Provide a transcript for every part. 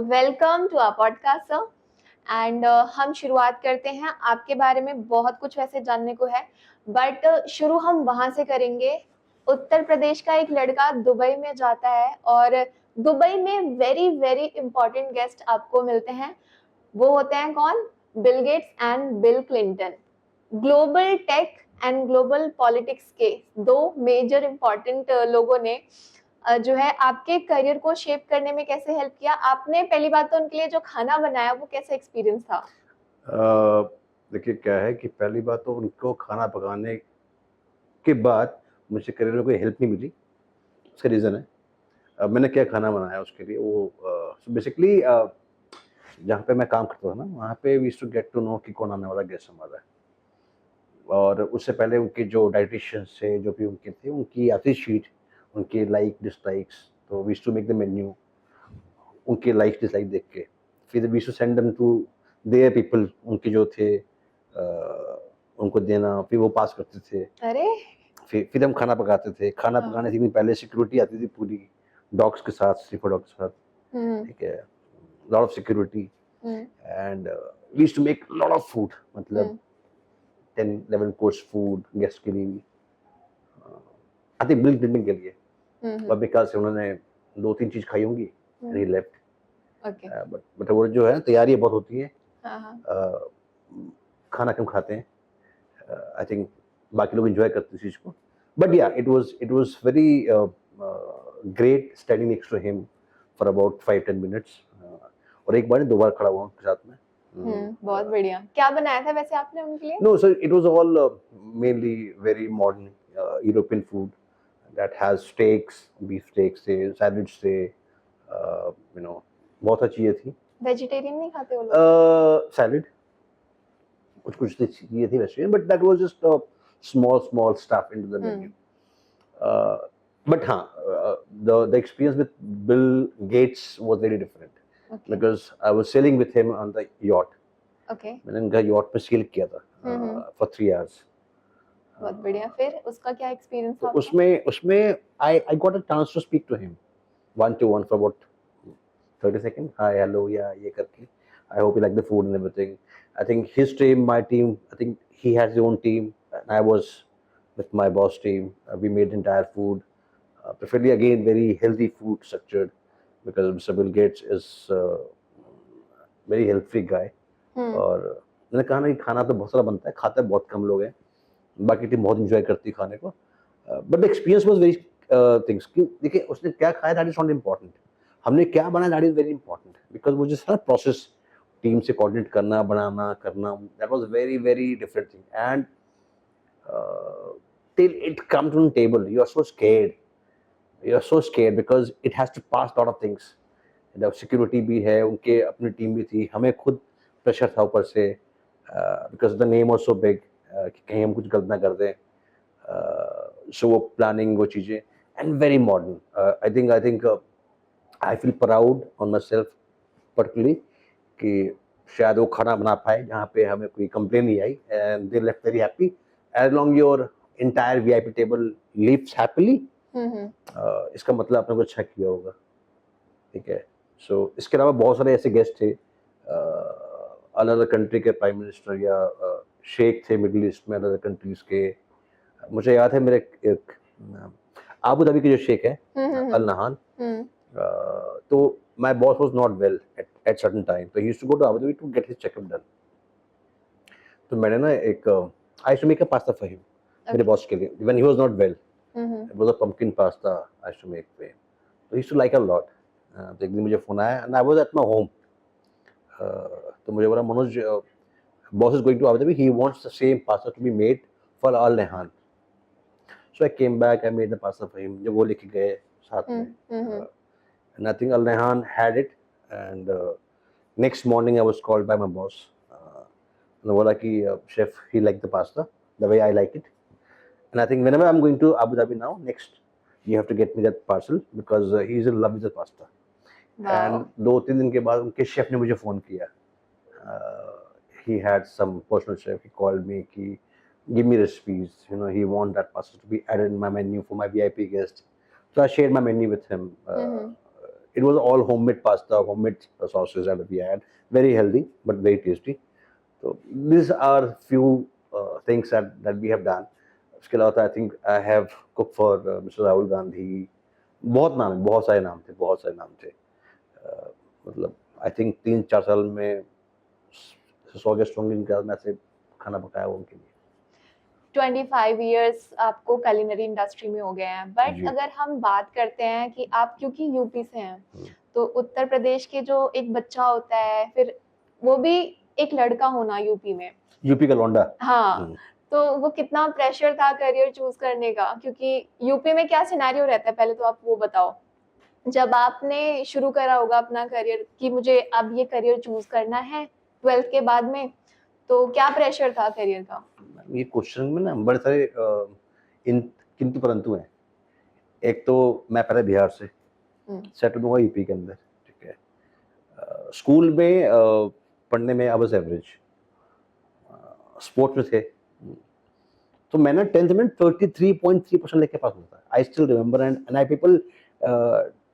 Welcome to our podcast sir. And हम शुरुआत करते हैं। आपके बारे में बहुत कुछ वैसे जानने को है, बट शुरू हम वहां से करेंगे। उत्तर प्रदेश का एक लड़का दुबई में जाता है और दुबई में वेरी वेरी इंपॉर्टेंट गेस्ट आपको मिलते हैं। वो होते हैं कौन? Bill Gates and bill Clinton. Global tech and global politics के दो मेजर इंपॉर्टेंट लोगों ने जो है आपके करियर को शेप करने में कैसे हेल्प किया? आपने पहली बात तो उनके लिए जो खाना बनाया वो कैसा एक्सपीरियंस था? देखिए क्या है कि पहली बात तो उनको खाना पकाने के बाद मुझे करियर में कोई हेल्प नहीं मिली। उसका रीज़न है मैंने क्या खाना बनाया उसके लिए वो बेसिकली जहाँ पे मैं काम करता था ना वहाँ पे we used to get to know कि कौन आने वाला गेस्ट हमारा है। और उससे पहले उनके जो डाइटिशियंस थे जो भी उनके थे उनकी आती शीट उनके लाइक डिसलाइक्स, तो we used to make the menu उनके लाइक डिसलाइक देख के। फिर we used to send them to their people, उनके जो थे उनको देना, फिर वो पास करते थे। अरे फिर हम खाना पकाते थे। खाना हाँ। पकाने से भी पहले सिक्योरिटी आती थी पूरी, डॉग्स के साथ, स्नीफर डॉग्स के साथ, हम्म ठीक है? Lot of security hmm and we used to make lot of food, मतलब हम्म 10-11 कोर्स फूड गेस्ट के लिए भी। आई थिंक बिल क्लिंटन के लिए, हम्म बट बिकॉज़ उन्होंने 2-3 चीज़ खाई होंगी and he left. Okay. But वो जो है तैयारी बहुत होती है। हाँ हाँ। अ, खाना कम खाते हैं। आई थिंक बाकी लोग एंजॉय करते हैं इस चीज़ को। But yeah it was very great standing next to him for about 5-10 minutes. और एक बार नहीं, 2 बार खड़ा हुआ उनके साथ में। बहुत बढ़िया। क्या बनाया था वैसे आपने उनके लिए? No sir, it was all mainly very modern European food that has steaks, beef steaks थे, सैलड्स थे, बहुत सारी चीज़ें थी। वेजिटेरियन नहीं खाते वो लोग? सैलड, कुछ चीज़ें थी vegetarian, but that was just small stuff into the menu. Uh, but the experience with Bill Gates was very different okay because I was sailing with him on the yacht. Okay. मैंने उनका yacht पे cell किया था for 3 hours. बहुत बढ़िया। फिर उसका क्या एक्सपीरियंस तो था आपका? उसमें I got a chance to speak to him one to one for about 30 seconds. Hi, hello, yeah, ये करके. I hope you like the food and everything. I think his team, my team, I think he has his own team, and I was with my boss team. We made the entire food. Preferably again very healthy food structured because Mr. Bill Gates is very health freak guy. हम्म और मैंने कहा ना कि खाना तो बहुत सारा बनता है, खाते बहुत कम लोग हैं, बाकी टीम बहुत इंजॉय करती है खाने को। But the experience was very things कि देखिए उसने क्या खाया दैट इज नॉट इम्पॉर्टेंट, हमने क्या बनाया that is very important, because वो जो सारा प्रोसेस टीम से कोऑर्डिनेट करना, बनाना, करना, that was very very different thing. And till it comes on table you are so scared, because it has to pass a lot of things। जब security भी है, उनके अपनी टीम भी थी, हमें खुद प्रेशर था ऊपर से, because the name was so big कि कहीं हम कुछ गलत ना कर दें। सो वो प्लानिंग, वो चीज़ें, and very modern. I think I feel proud on my self particularly कि शायद वो खाना बना पाए जहाँ पे हमें कोई कंप्लेन नहीं आई, and they left very happy as long your entire VIP table lives happily. Hmm इसका मतलब आपने कुछ अच्छा किया होगा, ठीक है? सो इसके अलावा बहुत सारे ऐसे गेस्ट थे, अलग अलग कंट्री के प्राइम मिनिस्टर या शेख थे मिडिल ईस्ट में, अलग अलग कंट्रीज के। मुझे याद है मेरे एक आबू धाबी के जो शेख है, अल नहान। हम्म तो my boss was not well at certain time, तो he used to go to Abu Dhabi to get his checkup done. तो मैंने ना एक I used to make a pasta for him, मेरे ओके। बॉस के लिए, when he was not well. Hmm it was a pumpkin pasta I used to make for him, तो he used to like a lot. तो एक दिन मुझे phone आया and I was at my home. तो मुझे बोला, Manoj, boss is going to Abu Dhabi, he wants the same pasta to be made for Al Nahyan. So I came back, I made the pasta for him, जब वो लेके गए साथ में, हम्म and I think Al Nahyan had it, and next morning I was called by my boss, and बोला कि chef, he liked the pasta the way I like it, and I think whenever I'm going to Abu Dhabi now next, you have to get me that parcel because he's in love with the pasta. Wow. And 2-3 दिन के बाद उनके chef ने मुझे phone किया। He had some personal chef, he called me कि give me recipes, he want that pasta to be added in my menu for my VIP guest. So I shared my menu with him, It was all homemade pasta, homemade sauces that we had. Very healthy, but very tasty. So these are few things that we have done. उसके अलावा I think I have cooked for Mr. Rahul Gandhi. बहुत नाम है, बहुत सारे नाम थे, बहुत सारे नाम थे. मतलब I think 3-4 साल में 100 गेस्ट होंगे इनके साथ मैं से खाना पकाया हुआ उनके लिए. 25 इयर्स आपको culinary इंडस्ट्री में हो गए हैं, बट जी. अगर हम बात करते हैं कि आप क्योंकि यूपी से हैं, हम्म. तो उत्तर प्रदेश के जो एक बच्चा होता है, फिर वो भी एक लड़का होना यूपी में, यूपी का लौंडा. हाँ, तो वो कितना प्रेशर था करियर चूज करने का, क्योंकि यूपी में क्या सिनेरियो रहता है, पहले तो आप वो बताओ. जब आपने शुरू करा होगा अपना करियर कि मुझे अब ये करियर चूज करना है 12th के बाद में, तो क्या प्रेशर था करियर का? ये क्वेश्चन में ना बड़े सारे इन किंतु परंतु हैं. एक तो मैं पहले बिहार से सेटल हुआ यूपी के अंदर, ठीक है. स्कूल में पढ़ने में आई वाज एवरेज, स्पोर्ट्स में थे. तो मैं ना 10th में 33.3% लेके पास हुआ था. I still remember and I people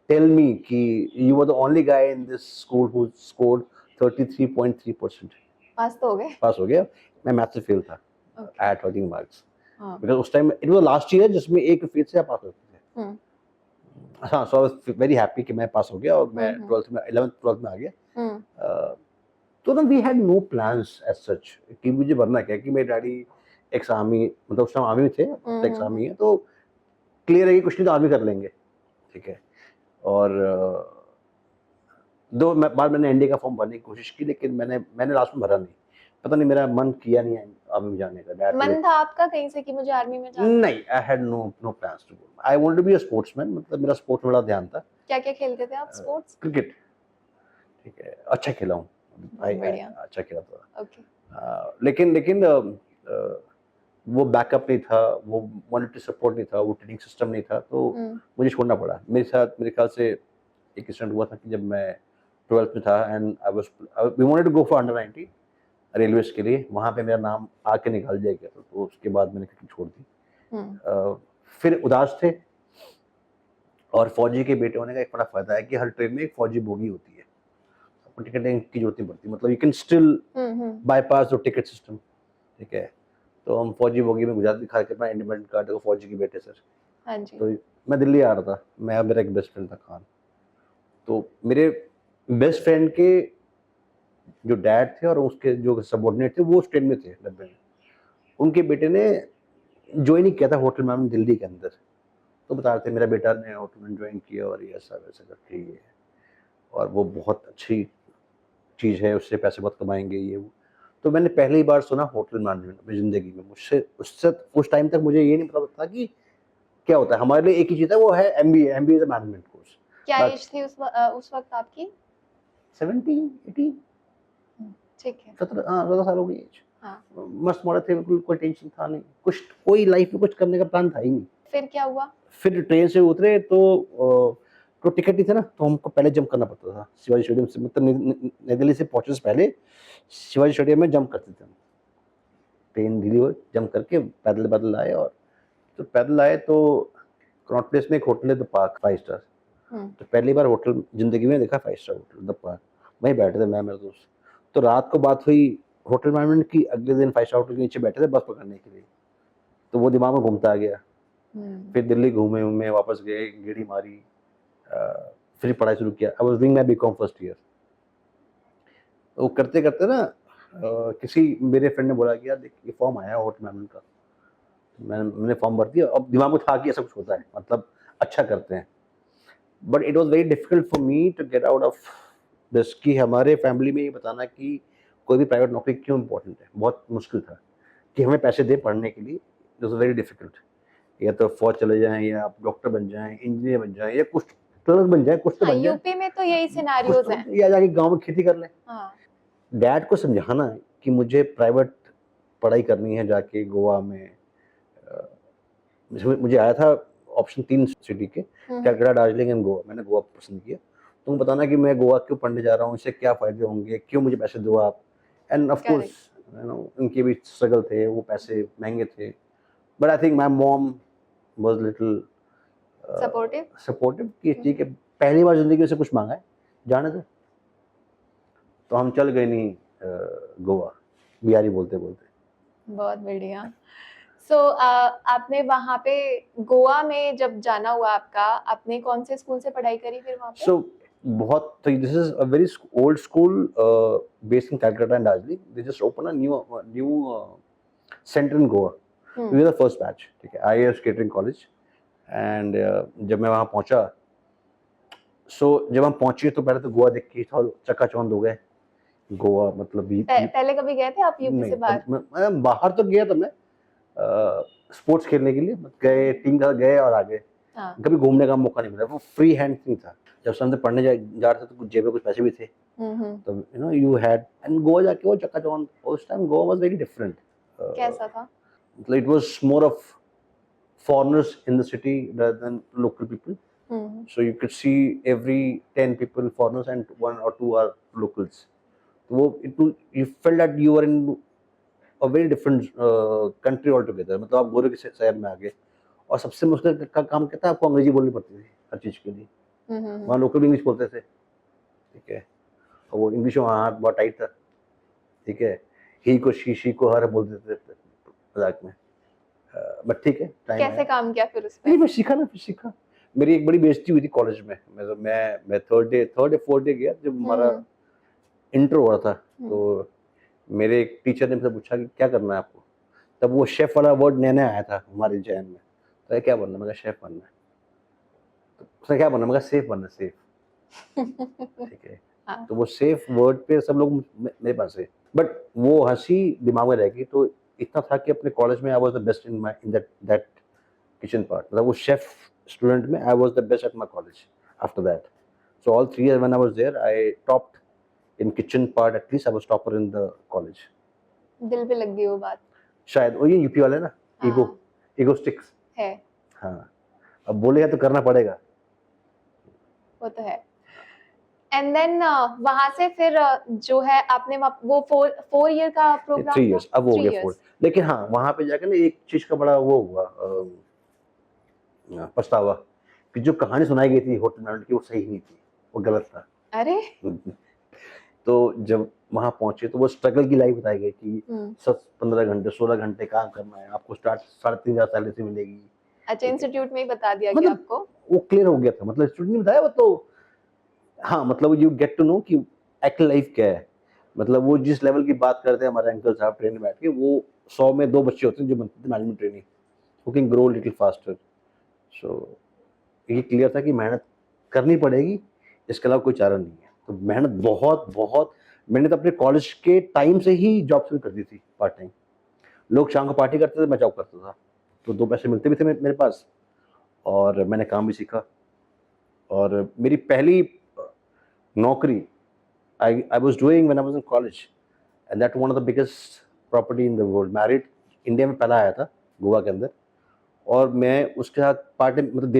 tell me कि you were the only guy in this school who scored 33.3%. Pass तो हो गए? पास हो गया. मैं मैथ से फेल था Okay. एट 13 मार्क्स, हाँ. बिकॉज उस time it was last year जिसमें एक फेल से आप पास होते थे. हाँ, सो आई वाज वेरी हैप्पी कि मैं पास हो गया और मैं 12th में 11th 12th में आ गया. तो ना we had no plans as such कि मुझे बनना क्या है, कि मेरे डैडी एक्स आर्मी, मतलब उस टाइम आर्मी में थे, एक्स आर्मी है, तो क्लियर है कि कुछ नहीं तो आर्मी कर लेंगे, ठीक है. और दो बार मैंने एनडीए का फॉर्म भरने की कोशिश की, लेकिन मैंने लास्ट में भरा नहीं. पता नहीं मेरा मन किया नहीं आर्मी में जाने का. मन था आपका कहीं से कि मुझे आर्मी में जाना? नहीं, I had no plans to go. I wanted to be a sportsman, मतलब मेरा स्पोर्ट्स में बड़ा ध्यान था. क्या क्या खेलते थे आप स्पोर्ट्स? क्रिकेट, ठीक है, अच्छा खेला हूँ. बढ़िया. अच्छा खेला था. ओके. लेकिन वो बैकअप नहीं था, वो मॉनेटरी सपोर्ट नहीं था, वो ट्रेनिंग सिस्टम नहीं था, तो मुझे छोड़ना पड़ा. मेरे साथ मेरे ख्याल से एक इंसिडेंट हुआ था कि जब मैं 12th में था and we wanted to go for under 19 railways के लिए. वहाँ पे मेरा नाम आके निकाल दिया गया था, तो उसके बाद मैंने क्रिकेट छोड़ दी. फिर उदास थे. और फौजी के बेटे होने का एक बड़ा फायदा है कि हर ट्रेन में एक फौजी बोगी होती है, आपको टिकटिंग की जरूरत नहीं पड़ती, मतलब you can still bypass the ticket system, ठीक है. तो हम फौजी बोगी में गुजरात दिखा के अपना इंडिपेंडेंट कार्ड देखो, फौजी के बेटे सर. हाँ जी. तो मैं दिल्ली आ रहा था, मैं मेरा एक बेस्ट फ्रेंड था खान. तो मेरे बेस्ट फ्रेंड के जो डैड थे और उसके जो सबऑर्डिनेट थे वो उस ट्रेन में थे डब्बे में. उनके बेटे ने ज्वाइन ही किया था होटल मैनेजमेंट दिल्ली के अंदर. तो बता रहे थे मेरा बेटा ने होटल में ज्वाइन किया और ये ऐसा वैसा करके ये है, और वो बहुत अच्छी चीज़ है, उससे पैसे बहुत कमाएंगे ये वो. तो मैंने पहली बार सुना होटल मैनेजमेंट अपनी ज़िंदगी में. मुझसे उससे उस टाइम तक मुझे ये नहीं पता था कि क्या होता है. हमारे लिए एक ही चीज़ है, वो है MBA. MBA is a management course. क्या एज थी उस वक्त आपकी? 17 18. ठीक है. 17 साल हो गई एज. हाँ. मस्त मोड़ा थे, बिल्कुल कोई टेंशन था नहीं, कुछ कोई लाइफ में कुछ करने का प्लान था ही नहीं. फिर क्या हुआ? फिर ट्रेन से उतरे तो टिकट नहीं था ना, तो हमको पहले जंप करना पड़ता था शिवाजी स्टेडियम से, मतलब नई दिल्ली से पहुंचने से पहले शिवाजी स्टेडियम में जंप करते थे हम. ट्रेन दिल्ली हुई, जंप करके पैदल आए. और तो पैदल आए तो कनॉट प्लेस में एक होटल है द पार्क 5 स्टार. तो पहली बार होटल जिंदगी में देखा 5 स्टार होटल द पार्क. वहीं बैठे थे मैं मेरे दोस्त. तो रात को बात हुई होटल मैनेजमेंट की, अगले दिन 5 स्टार होटल के नीचे बैठे थे बस पकड़ने के लिए. तो वो दिमाग में घूमता आ गया. फिर दिल्ली घूमे वापस गए, गेड़ी मारी, फिर पढ़ाई शुरू किया. I was doing my BCom first year. तो करते करते ना किसी मेरे फ्रेंड ने बोला कि यार देख ये फॉर्म आया होटल मैनेजमेंट का. मैंने फॉर्म भर दिया. अब दिमाग में था कि ऐसा कुछ होता है, मतलब अच्छा करते हैं. But it was very difficult for me to get out of this, कि हमारे फैमिली में ये बताना कि कोई भी प्राइवेट नौकरी क्यों इंपॉर्टेंट है, बहुत मुश्किल था कि हमें पैसे दे पढ़ने के लिए. It was very difficult. या तो फौज चले जाएं, या आप डॉक्टर बन जाएं, इंजीनियर बन जाएं, या कुछ क्लर्क बन जाएं, कुछ तो हाँ, बन जाएं. यूपी में तो यही सिनेरियोज हैं. या जाके गांव में खेती कर लें. हाँ. डैड को समझाना कि मुझे प्राइवेट पढ़ाई करनी है जाके गोवा में. मुझे आया था ऑप्शन 3 सिटी के, कलकत्ता, दार्जिलिंग एंड गोवा. मैंने गोवा पसंद किया. तुम बताना कि मैं गोवा क्यों पढ़ने जा रहा हूँ, इससे क्या फायदे होंगे, क्यों मुझे पैसे दो आप. एंड ऑफ कोर्स उनके भी स्ट्रगल थे, वो पैसे महंगे थे. But I think my mom was little supportive कि ठीक है पहली बार ज़िंदगी में से कुछ माँगा है, जाने दो। तो हम चल गए नहीं गोवा, बिहारी बोलते-बोलते। बहुत बढ़िया। सो आपने वहाँ पे गोवा में जब जाना हुआ आपका, आपने कौन से स्कूल से पढ़ाई करी फिर वहाँ पे? So बहुत this is a very old school based in Calcutta and Darjeeling. They just opened a new center in Goa. We were the first batch. ठीक है, IAS Catering College. And जब मैं वहाँ पहुँचा, जब हम पहुँचे तो पहले तो गोवा देख के थोड़ा चकाचौंध हो गए। गोवा मतलब पहले कभी गए थे आप यूपी से बाहर? मैं बाहर तो गया था मैं स्पोर्ट्स खेलने के लिए गए, टीम के साथ गए और आ गए। हाँ। कभी घूमने का मौका नहीं मिला, वो फ्री हैंड नहीं था। जब से हम पढ़ने जा रहे थे तो कुछ जेब में कुछ पैसे भी थे, तो you know you had and Goa जाके वो चकाचौंध। उस time Goa was very different. कैसा था? मतलब it was more of foreigners in the city rather than local people. So you could see every 10 people foreigners and 1 or 2 are locals. वो you felt that you were in a very different country altogether. मतलब आप गोरे के शहर में आ गए और सबसे मुश्किल का काम क्या था, आपको अंग्रेजी बोलनी पड़ती थी हर चीज़ के लिए। वहाँ लोकल इंग्लिश बोलते थे, ठीक है, और वो इंग्लिश वहाँ हाथ बहुत टाइट था, ठीक है, ही को शी को हर बोल देते थे मजाक में। बट ठीक है, टाइम कैसे काम किया फिर उसमें? नहीं, मैं सीखा ना, फिर सीखा। मेरी एक बड़ी बेइज्जती हुई थी कॉलेज में। मैं थर्ड या फोर्थ डे गया जब हमारा इंटर हो रहा था, तो मेरे एक टीचर ने मुझसे पूछा कि क्या करना है आपको। तब वो शेफ वाला वर्ड नया आया था हमारे जैन में। तो क्या बनना, मैं शेफ बनना है। तो उसने क्या बनना, मैं सेफ बनना, सेफ। ठीक है, तो वो सेफ वर्ड पे सब लोग मेरे पास है, बट वो हंसी दिमाग में रह गई। तो इतना था कि अपने कॉलेज में I was the best in that kitchen part. मतलब वो शेफ स्टूडेंट में I was the best at my college after that. So all 3 years when I was there I topped in kitchen part, at least I was topper in the college. दिल पे लग गई वो बात शायद वो ये यूपी वाले ना, ईगो स्टिक्स है। हाँ, अब बोलेगा तो करना पड़ेगा। वो तो है। एंड देन वहां से फिर जो है आपने वो 4 year का प्रोग्राम 3 years, अब वो हो 3 गया 4। years। लेकिन हाँ, वहाँ पे जाकर ना एक चीज का बड़ा वो हुआ पछतावा कि जो कहानी सुनाई गई थी होटल मैनेजमेंट की वो सही नहीं थी, वो गलत था। अरे तो जब वहाँ पहुंचे तो वो स्ट्रगल की लाइफ बताई गई कि 15 घंटे 16 घंटे काम करना है, आपको स्टार्ट 3,500 सैलरी से मिलेगी। अच्छा, इंस्टीट्यूट में ही बता दिया मतलब गया आपको? वो क्लियर हो गया था, मतलब स्टूडेंट ने बताया वो तो। हाँ, मतलब यू गेट टू नो कि एक्चुअल लाइफ क्या है। मतलब वो जिस लेवल की बात करते हैं हमारे अंकल साहब ट्रेन में बैठ के, वो 100 में 2 बच्चे होते हैं जो बनते थे management training, who can grow little faster. So ये क्लियर था कि मेहनत करनी पड़ेगी, इसके अलावा कोई चारा नहीं है। तो मेहनत बहुत मैंने तो अपने कॉलेज के टाइम से ही जॉब शुरू कर दी थी पार्ट टाइम। लोग शाम को पार्टी करते थे, मैं जॉब करता था, तो 2 पैसे मिलते भी थे मेरे पास, और मैंने काम भी सीखा। और मेरी पहली नौकरी I was doing when I was in college, and that one of the biggest property in the world, married India में पहला आया था गोवा के अंदर। और मैं उसके साथ पार्ट टाइम, मतलब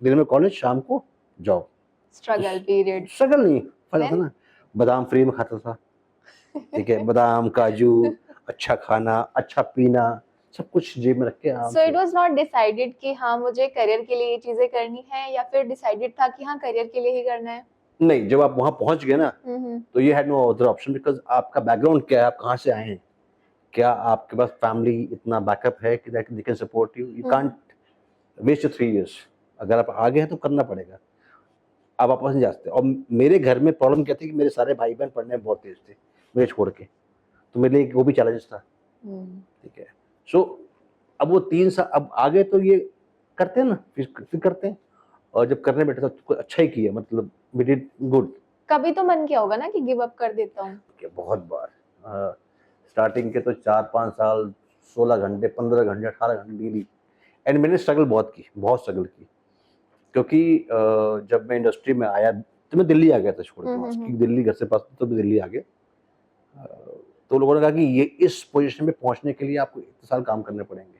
दिन में कॉलेज, शाम को जॉब। Struggle period? स्ट्रगल नहीं, फायदा था ना, बादाम फ्री में खाता था, ठीक है, बादाम काजू, अच्छा खाना अच्छा पीना, सब कुछ जेब में रख के आराम सो से। इट वाज नॉट डिसाइडेड कि हाँ मुझे करियर के लिए ये चीजें करनी है, या फिर डिसाइडेड था कि हाँ करियर के लिए ही करना है? नहीं, जब आप वहाँ पहुँच गए ना, तो ये had no other option, because आपका बैकग्राउंड क्या है, आप कहाँ से आए हैं, क्या आपके पास फैमिली इतना बैकअप है कि that they can support you. You can't waste 3 years। अगर आप आगे हैं तो करना पड़ेगा, आप वापस नहीं जा सकते। और मेरे घर में प्रॉब्लम क्या थी कि मेरे सारे भाई बहन पढ़ने में बहुत तेज थे मुझे छोड़ के, तो मेरे लिए वो भी चैलेंज था, ठीक है। सो अब वो 3 साल अब आगे तो ये करते हैं ना, फिर करते हैं, और जब करने बैठे तो अच्छा ही किया, मतलब वी डिड गुड। कभी तो मन किया होगा ना कि गिव अप कर देता हूँ? बहुत बार स्टार्टिंग के तो 4-5 साल 16 घंटे 15 घंटे 18 घंटे डेली, एंड मैंने स्ट्रगल बहुत स्ट्रगल की, क्योंकि जब मैं इंडस्ट्री में आया तो मैं दिल्ली आ गया था छोड़ के, क्योंकि दिल्ली घर से पास था, तो मैं दिल्ली आ गया। तो लोगों ने कहा कि ये इस पोजीशन में पहुंचने के लिए आपको इतने साल काम करने पड़ेंगे,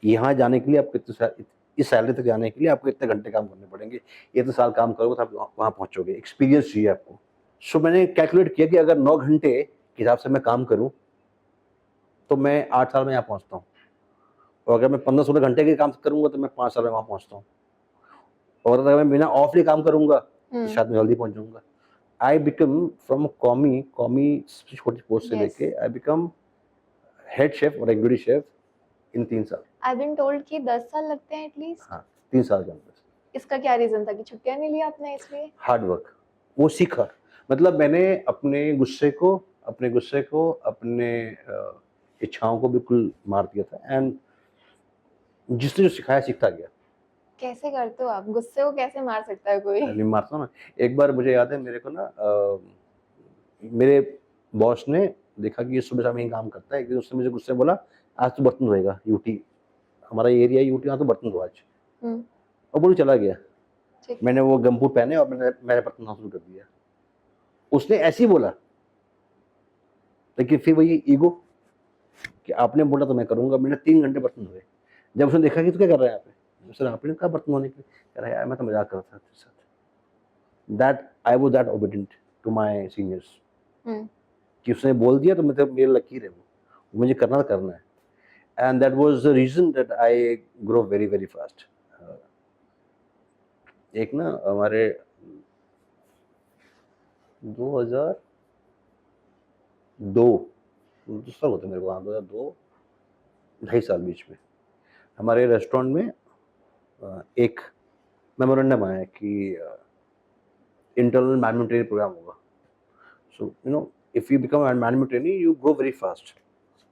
यहाँ जाने के लिए आपको इस सैलरी तक जाने के लिए आपको इतने घंटे काम करने पड़ेंगे, इतने साल काम करोगे तो आप वहाँ पहुँचोगे, एक्सपीरियंस चाहिए आपको। सो मैंने कैलकुलेट किया कि अगर 9 घंटे के हिसाब से मैं काम करूँ तो मैं 8 साल में यहाँ पहुँचता हूँ, और अगर मैं 15-16 घंटे के काम करूँगा तो मैं 5 साल में वहाँ पहुँचता हूँ। और अगर मैं बिना ऑफ लिए काम करूंगा तो हम्म। शायद मैं जल्दी पहुंच जाऊंगा। आई बिकम फ्रॉम कॉमी कॉमी छोटी पोस्ट से Yes. लेके आई बिकम हेड शेफ और एग्जीक्यूटिव शेफ इन 3 साल। I've been told कि 10 साल लगते हैं एटलीस्ट। हाँ, 3 साल के अंदर। इसका क्या रीजन था कि छुट्टियां नहीं ली आपने इसलिए? हार्ड वर्क, वो सीखा। मतलब मैंने अपने गुस्से को अपने इच्छाओं को बिल्कुल मार दिया था एंड जिसने जो सिखाया सीखता गया। कैसे करते हो आप? गुस्से को कैसे मार सकता है कोई? नहीं मारता ना। एक बार मुझे याद है मेरे को ना मेरे बॉस ने देखा कि ये सुबह शाम यही काम करता है। एक दिन उसने मुझे गुस्से में बोला, आज तो बर्तन धोएगा यूटी, हमारा एरिया यूटी, यहाँ तो बर्तन धो आज। हम्म। और बोलो चला गया। ठीक। मैंने वो गमबूट पहने और मैंने बर्तन धोना शुरू कर दिया। उसने ऐसे ही बोला, लेकिन फिर वही ईगो कि आपने बोला तो मैं करूंगा। मैंने 3 घंटे बर्तन धोए। जब उसने देखा कि तू क्या कर रहा है यहाँ पे, सर आपने कहा बर्तन धोने के लिए, कह रहा है यार मैं तो मजाक कर रहा था तेरे साथ। That I was that obedient to my seniors hmm. कि उसने बोल दिया तो मतलब मेरे लकीर है, वो मुझे करना तो करना है। And that was the reason that I grow very very fast. एक ना हमारे 2002 दूसरा होता है मेरे को, हाँ 2002 2.5 साल बीच में हमारे रेस्टोरेंट में एक मेमोरेंडम आया कि इंटरनल मैनेजमेंट ट्रेनिंग प्रोग्राम होगा। So you know if you become management trainee you grow very fast.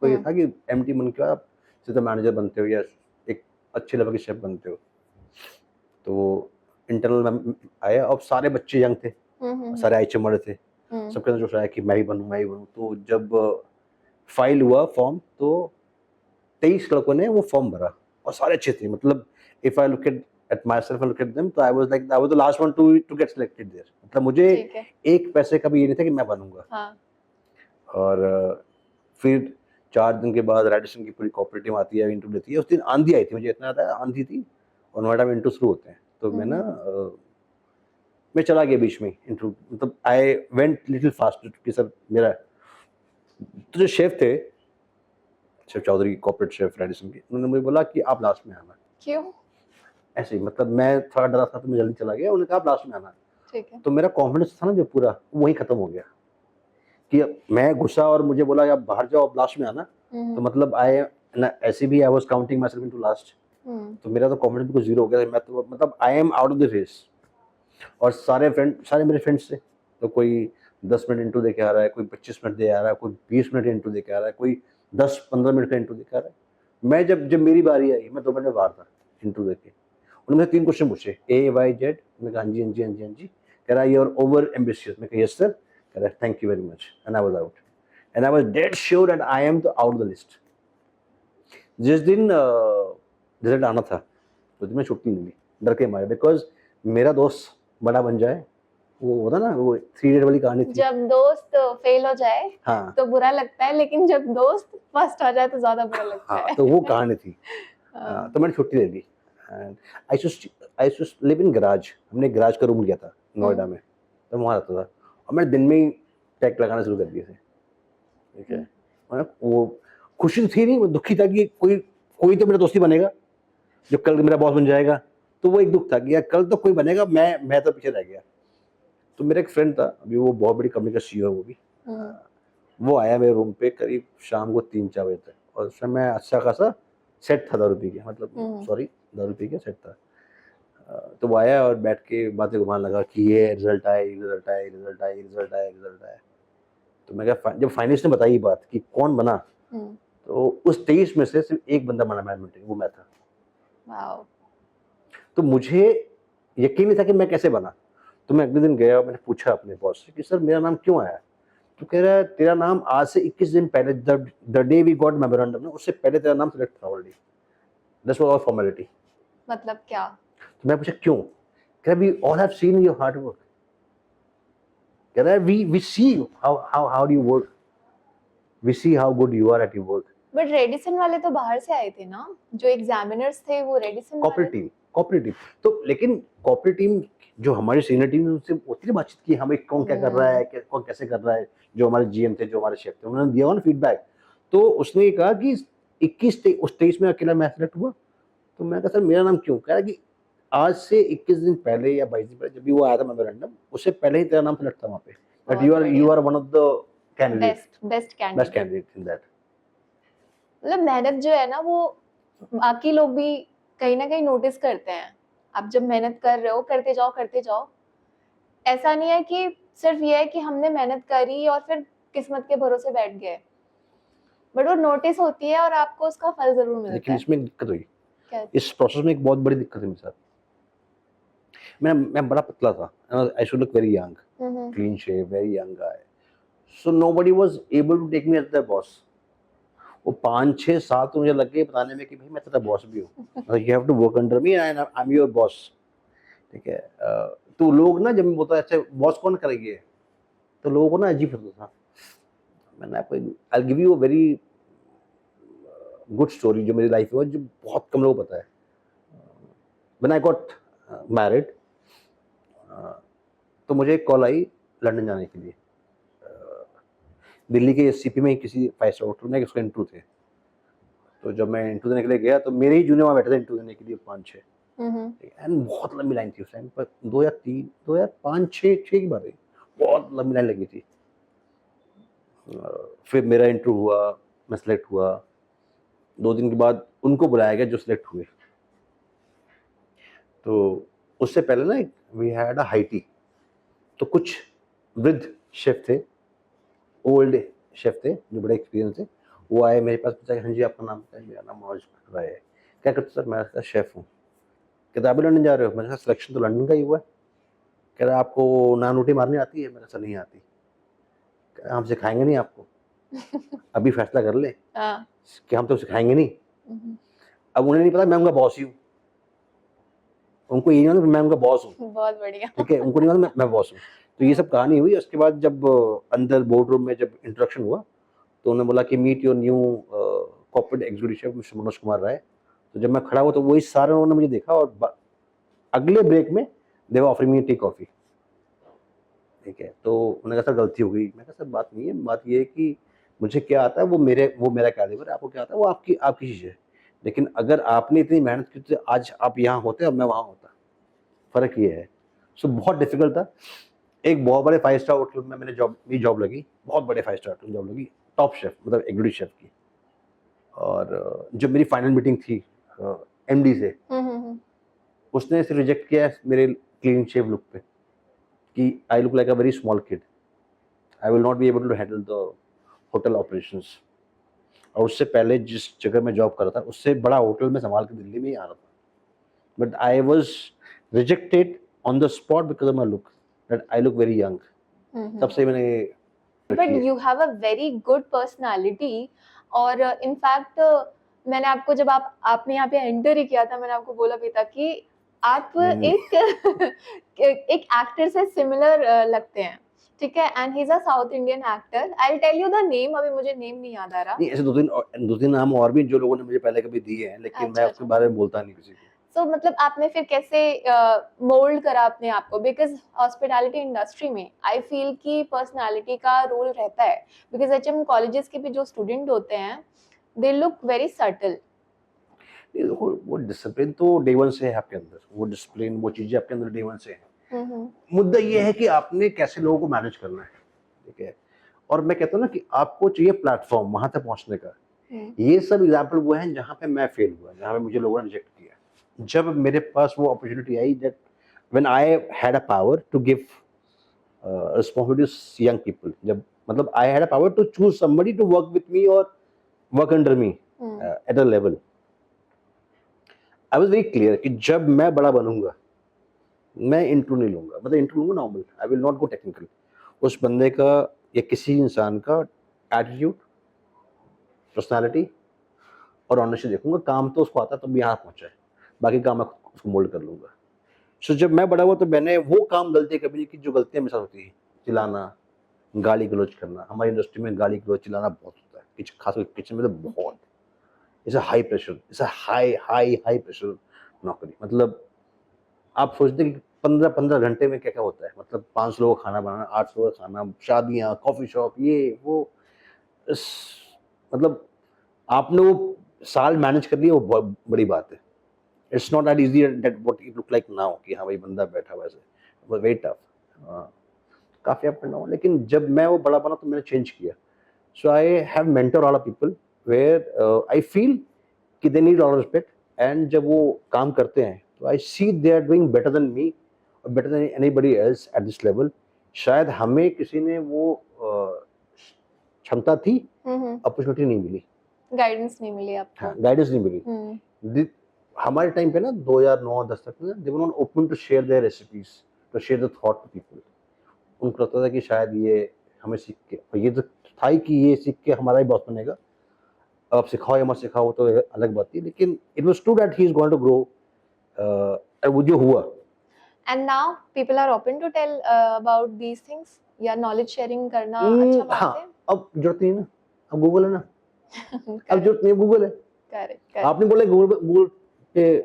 तो ये था कि एमटी बन के आप सीधा मैनेजर बनते हो या एक अच्छे लेवल के शेफ बनते हो। तो इंटरनल आया और सारे बच्चे यंग थे, सारे आईचे मरे थे, सबके अंदर जोश आया कि मैं ही बनूं। तो जब फाइल हुआ फॉर्म तो 23 लड़कों ने वो फॉर्म भरा और सारे अच्छे थे। मतलब if I look at myself look at them तो I was the last one to get selected there. मतलब मुझे एक पैसे का भी ये नहीं था कि मैं बनूंगा। हाँ। और फिर 4 दिन के बाद रेडिसन की पूरी कॉपरेटिव आती है, इंटरव्यू लेती है। उस दिन आंधी आई थी, मुझे इतना आता है, आंधी थी और नोएडा में इंटरव्यू शुरू होते हैं। तो मैं ना मैं चला गया बीच में इंटरव्यू, मतलब आई वेंट लिटिल फास्ट कि सर मेरा। तो जो शेफ थे, chef Chaudhary corporate chef Radisson के, उन्होंने मुझे बोला कि आप लास्ट में आना। क्यों? ऐसे ही, मतलब मैं थोड़ा डरा था तो मैं जल्दी चला गया। उन्होंने कहा आप लास्ट में आना। ठीक है। तो मेरा कॉन्फिडेंस था ना जो पूरा, वही खत्म हो गया कि मैं गुस्सा और मुझे बोला कि आप बाहर जाओ, आप लास्ट में आना। तो मतलब आई ना, ऐसे भी I was counting my self into last. तो मेरा तो कॉन्फिडेंस बिल्कुल जीरो हो गया। मैं तो मतलब I am out of the race. और सारे मेरे फ्रेंड्स थे। तो कोई 10 मिनट इंटरव्यू दे के आ रहा है, कोई 25 मिनट दे आ रहा है, कोई 20 मिनट इंटरव्यू दे के आ रहा है, कोई 10-15 मिनट का इंटरव्यू दे के आ रहा है। मैं जब मेरी बारी आई, मैं 2 मिनट में बाहर था इंटरव्यू दे के। उन्होंने मुझे 3 क्वेश्चन पूछे, AYZ। मैं कहा हाँ जी हाँ जी हाँ जी हाँ जी। कह रहा यू आर ओवर एम्बिशियस। मैं कहा यस सर। कह रहा thank you very much. And I was out and I was dead sure that I am out the list. जिस दिन रिजल्ट आना था उस दिन मैं छुट्टी नहीं ली, डर के मारे, बिकॉज मेरा दोस्त बड़ा बन जाए। वो होता ना, वो 3 इडियट वाली कहानी थी। जब दोस्त फेल हो जाए हाँ तो बुरा लगता है, लेकिन जब दोस्त फर्स्ट आ जाए तो ज्यादा बुरा लगता हाँ, है। तो वो कहानी थी। हाँ। तो मैंने छुट्टी ले ली and I used to live in garage. हमने गराज का रूम लिया था नोएडा में, तो वहाँ रहता था। और मैंने दिन में ही टैग लगाना शुरू कर दिए थे। ठीक है, मतलब वो खुशी तो थी नहीं, वो दुखी था कि कोई तो मेरा दोस्ती बनेगा जो कल मेरा बॉस बन जाएगा। तो वो एक दुख था कि यार कल तो कोई बनेगा, मैं तो पीछे रह गया। तो मेरा एक फ्रेंड था, अभी वो बहुत बड़ी कंपनी का CEO है वो भी। वो आया मेरे रूम पे करीब शाम को 3-4 बजे तक, और उस समय मैं अच्छा खासा सेट था दारू पी के, मतलब सॉरी दारू पी के सेट था। तो वो आया और बैठ के बातें घुमाने लगा कि ये रिजल्ट आया, रिजल्ट आया, रिजल्ट आया, रिजल्ट आया, रिजल्ट आया। तो मैं कहा, जब फाइनेंस ने बताई बात कि कौन बना, तो उस 23 में से सिर्फ एक बंदा बना मैनेजमेंट, वो मैं था। वाओ। तो मुझे यकीन नहीं था कि मैं कैसे बना। तो मैं अगले दिन गया और मैंने पूछा अपने बॉस से कि सर मेरा नाम क्यों आया। तो कह रहा है तेरा नाम आज से 21 दिन पहले, the day we got memorandum, उससे पहले तेरा नाम सिलेक्ट था already. That's was all formality. मतलब क्या? तो मैं पूछा क्यों। कह रहा we all have seen your hard work. कह रहा है we see how do you work, we see how good you are at your work. But Radisson वाले तो बाहर से आए थे ना, जो एग्जामिनर्स थे वो रेडिसन वाले। कॉर्पोरेट टीम तो, लेकिन कॉर्पोरेट टीम जो हमारी सीनियर टीम है उससे उतनी बातचीत की, हमें कौन क्या कर रहा है, कौन कैसे कर रहा है। जो हमारे GM थे, जो हमारे शेफ थे, उन्होंने दिया ना फीडबैक। तो उसने ये कहा कि 23 में अकेला मैं सेलेक्ट हुआ। तो मैं कहा सर मेरा नाम क्यों। कह रहा कि आज से 21 दिन पहले या 22 दिन पहले जब भी वो आया था मेमोरेंडम, उससे पहले ही तेरा नाम सेलेक्ट था वहाँ पे, दैट बहुत यू बढ़िया, are one of the candidate, best best candidate. Candidate in that. मतलब मेहनत जो है ना वो बाकी लोग भी कहीं ना कहीं नोटिस करते हैं। आप जब मेहनत कर रहे हो करते जाओ करते जाओ, ऐसा नहीं है कि सिर्फ ये है कि हमने मेहनत करी और फिर किस्मत के भरोसे बैठ गए, बट वो नोटिस होती है और आपको उसका फल जरूर मिलता लेकिन है। इसमें एक दिक्कत हुई, क्या? इस प्रोसेस में एक बहुत बड़ी दिक्कत है मेरे साथ। मैं बड़ा पतला था, I should look very young, hmm, clean shave, very young guy, so nobody was able to take me as their boss. वो 5-6 साल तो मुझे लग गए बताने में कि भाई मैं तेरा बॉस भी हूँ, you have to work under me and I am your boss, ठीक है। तो लोग ना जब मैं बोलता अच्छा बॉस कौन करेंगे, तो लोगों को ना अजीब लगता था। मैंने आपको I give you a very good story जो मेरी लाइफ में जो बहुत कम लोगों को पता है। व्हेन आई गॉट मैरिड, तो मुझे एक कॉल आई लंदन जाने के लिए। दिल्ली के एससीपी में किसी 5 स्टार होटल में उसका इंटरव्यू थे। तो जब मैं इंटरव्यू देने के लिए गया तो मेरे ही जूनियर वहाँ बैठे थे इंटरव्यू देने के लिए 5-6, एंड बहुत लंबी लाइन थी उस टाइम पर, 2003 2005-6 की बात है, बहुत लंबी लाइन लगी थी। फिर मेरा इंटरव्यू हुआ, मैं सेलेक्ट हुआ, 2 दिन के बाद उनको बुलाया गया जो सिलेक्ट हुए। तो उससे पहले ना we had a high tea, तो कुछ वृद्ध शेफ थे, ओल्ड शेफ थे जो बड़े एक्सपीरियंस थे, वो आए मेरे पास, पूछा हाँ जी आपका नाम क्या है, मेरा नाम मनोज राय है, क्या करते सर, मैं कहा शेफ हूँ। कहते आप भी लंदन जा रहे हो, मैंने कहा सिलेक्शन तो लंदन का ही हुआ है। कह रहा आपको नान रोटी मारनी आती है, मैंने कहा नहीं आती। कह रहा हम सिखाएंगे नहीं आपको, अभी फैसला कर ले कि हम तो सिखाएंगे नहीं। अब उन्हें नहीं पता मैं उनका बॉस ही हूँ, उनको ये नहीं मालूम मैं उनका बॉस हूँ, बहुत बढ़िया। ठीक है, उनको नहीं मालूम मैं बॉस हूँ। तो ये सब कहानी हुई। उसके बाद जब अंदर बोर्ड रूम में जब इंट्रोडक्शन हुआ तो उन्होंने बोला कि meet your new corporate executive mister Manoj Kumar Rai. तो जब मैं खड़ा हुआ तो वही सारे उन्होंने मुझे देखा और अगले ब्रेक में they were offering me tea coffee, ठीक है। तो उन्होंने कहा सर गलती हो गई। मैं कहा सर बात नहीं है, बात ये है कि मुझे क्या आता है वो मेरा कैलिबर है, आपको क्या आता है वो आपकी चीज़ है। लेकिन अगर आपने इतनी मेहनत की तो आज आप यहाँ होते और मैं वहाँ होता, फ़र्क ये है। सो बहुत डिफिकल्ट था। एक बहुत बड़े 5 स्टार होटल में मेरी जॉब लगी, बहुत बड़े 5 स्टार होटल जॉब लगी, टॉप शेफ मतलब एग्जीक्यूटिव शेफ की। और जब मेरी फाइनल मीटिंग थी एमडी से, उसने सिर्फ रिजेक्ट किया मेरे क्लीन शेव लुक पे कि I look like a very small kid, I will not be able to handle the hotel operations. और उससे पहले जिस जगह मैं जॉब कर रहा था उससे बड़ा होटल में संभाल के दिल्ली में ही आ रहा था, but I was rejected on the spot because of my look, that I look very young. तब से मैंने but you have a very good personality. और इनफैक्ट मैंने आपको जब आपने यहाँ पे एंटर ही किया था, मैंने आपको बोला भी था कि आप एक एक एक्टर से सिमिलर लगते हैं, ठीक है। And he is a South Indian actor, I will tell you the name, अभी मुझे नेम नहीं याद आ रहा। नहीं, ऐसे दो तीन नाम और भी जो लोगों ने मुझे पहले कभी दिए हैं, लेकिन मैं अच्छा उसके बारे में बोलता नहीं किसी को। सो मतलब आपने फिर कैसे मोल्ड करा अपने आप को, बिकॉज हॉस्पिटैलिटी इंडस्ट्री में आई फील कि पर्सनालिटी का रोल रहता है, बिकॉज एचएम कॉलेजेस के भी जो स्टूडेंट होते हैं दे लुक वेरी सटल। वो डिसिप्लिन तो डे वन से है आपके अंदर, वो डिसिप्लिन वो चीजें आपके अंदर डे वन से है। मुद्दा ये है कि आपने कैसे लोगों को मैनेज करना है, ठीक है। और मैं कहता हूँ ना कि आपको चाहिए प्लेटफॉर्म वहां तक पहुंचने का। ये सब एग्जाम्पल वो हैं जहाँ पे मैं फेल हुआ, जहाँ पे मुझे लोगों ने रिजेक्ट किया। जब मेरे पास वो अपॉर्चुनिटी आई that when I had a power to give responsibility young people, जब मतलब I had a power to choose somebody to work with me और work under me at a level, I was very clear कि जब मैं बड़ा बनूंगा मैं interview नहीं लूंगा, मतलब इंटरव्यू लूंगा normal, I will not go technical. उस बंदे का या किसी इंसान का एटीट्यूड, पर्सनालिटी और ऑनेस्टी देखूंगा। काम तो उसको आता है तो यहाँ पहुंचा है, बाकी काम मैं उसको मोल्ड कर लूंगा। सो जब मैं बड़ा हुआ तो मैंने वो काम गलती कभी नहीं की जो गलतियां मेरे साथ होती है, चिल्लाना, गाली गलौज करना। हमारी इंडस्ट्री में गाली गलौज चिल्लाना बहुत होता है, खासकर किचन में तो बहुत। It's a high pressure, it's a high pressure नौकरी। मतलब आप सोचते कि 15-15 घंटे में क्या क्या होता है, मतलब 500 लोगों का खाना बनाना, 800 का खाना, शादियाँ, कॉफी शॉप, ये वो, मतलब आपने वो साल मैनेज कर लिया, वो बहुत बड़ी बात है। It's not that easy that what it look like now कि हाँ भाई बंदा बैठा हुआ है, वो वेरी टफ, काफ़ी अप एंड डाउन। लेकिन जब मैं वो बड़ा बना तो मैंने चेंज किया। So I have mentor all people where I feel कि they need all respect, and जब वो काम करते हैं तो I see they are doing better than me और better than anybody else at this level. शायद हमें किसी ने वो क्षमता थी, अपॉर्चुनिटी नहीं मिली, गाइडेंस नहीं मिली आपको। हाँ गाइडेंस नहीं मिली। हमारे टाइम पे ना 2009-10 तक ना they were not open to share their recipes, to share the thought to people. उनको लगता था कि शायद ये हमें सीख के, और ये तो था ही कि ये सीख के हमारा ही बॉस बनेगा, अब सिखाओ या मत सिखाओ तो अलग बात थी। लेकिन it was true that he is going to grow, वो जो हुआ। And now people are open to tell about these things, या नॉलेज शेयरिंग करना अच्छा बात हाँ, है। अब जरूरत नहीं है ना, अब गूगल है ना, अब जरूरत नहीं है, गूगल है। करेक्ट। आपने बोला गूगल पे,